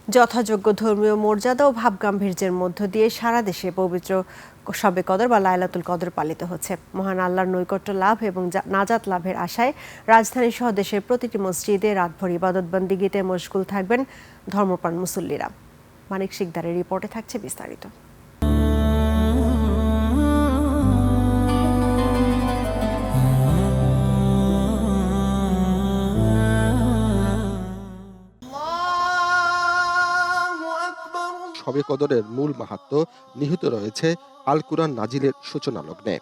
যথাযোগ্য ধর্মীয় মর্যাদা ও ভাবগাম্ভীর্যের মধ্য দিয়ে সারা দেশে পবিত্র শবে কদর বা লাইলাতুল কদর পালিত হচ্ছে। মহান আল্লাহর নৈকট্য লাভ এবং নাজাত লাভের আশায় রাজধানী সহ দেশের প্রতিটি মসজিদে রাতভর ইবাদতবন্দিগিতে মশগুল থাকবেন ধর্মপ্রাণ মুসল্লিরা। মানিক শিকদারের রিপোর্টে থাকছে বিস্তারিত। শবে কদরের মূল মাহাত্ম্য নিহিত রয়েছে আল কুরআন নাজিলের সূচনা লগ্নে।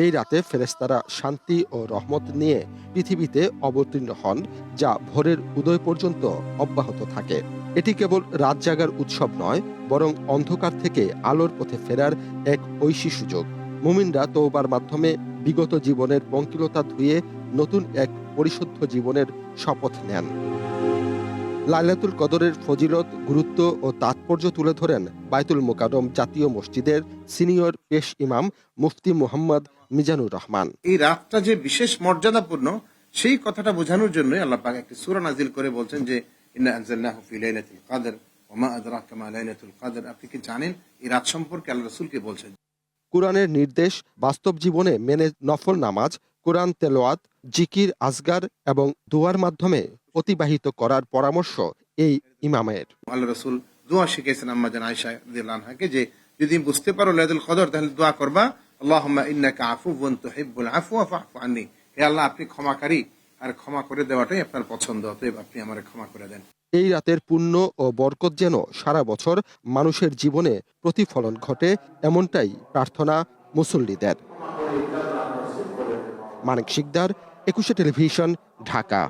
এই রাতে ফেরেশতারা শান্তি ও রহমত নিয়ে পৃথিবীতে অবতীর্ণ হন, যা ভোরের উদয় পর্যন্ত অব্যাহত থাকে। এটি কেবল রাত জাগার উৎসব নয়, বরং অন্ধকার থেকে আলোর পথে ফেরার এক ঐশী সুযোগ। মুমিনরা তওবার মাধ্যমে বিগত জীবনের পঙ্কিলতা ধুয়ে নতুন এক পরিশুদ্ধ জীবনের শপথ নেন। লাইলাতুল কদরের ফজিলত, গুরুত্ব ও তাৎপর্য তুলে ধরেন বায়তুল মোকাররম জাতীয় মসজিদের সিনিয়র পেশ ইমাম মুফতি মুহাম্মদ মিজানুর রহমান। এই রাতটা যে বিশেষ মর্যাদাপূর্ণ, সেই কথাটা বোঝানোর জন্য আল্লাহ পাক একটি সূরা নাজিল করে বলছেন যে ইন্না আনজালনাহু ফি লাইলাতুল কদর ওয়া মা আদরাকা মা লাইলাতুল কদর। আপনি কি জানেন এই রাত সম্পর্কে? আল্লাহ রাসূলকে বলছেন। কুরআনের নির্দেশ বাস্তব জীবনে মেনে নফল নামাজ, কোরআন তেলাওয়াত, জিকির, আজগার এবং দোয়ার মাধ্যমে অতিবাহিত করার পরামর্শ এই ইমামের। আল্লাহ রাসূল দোয়া শিখিয়েছেন আম্মা জান আয়েশা রাদিয়াল্লাহু আনহাকে যে যদি বুঝতে পারো লাইলাতুল কদর তাহলে দোয়া করবা, আল্লাহুম্মা ইন্নাকা আফুউন তুহিব্বুল আফওয়া ফা'ফু আন্নী। হে আল্লাহ, আপনি ক্ষমাকারী, আর ক্ষমা করে দেওয়াটাই আপনার পছন্দ, অতএব আপনি আমারে ক্ষমা করে দেন। এই রাতের পুণ্য ও বরকত যেন সারা বছর মানুষের জীবনে প্রতিফলন ঘটে, এমনটাই প্রার্থনা মুসল্লিদের। মানিক শিকদার, 21 টেলিভিশন, ঢাকা।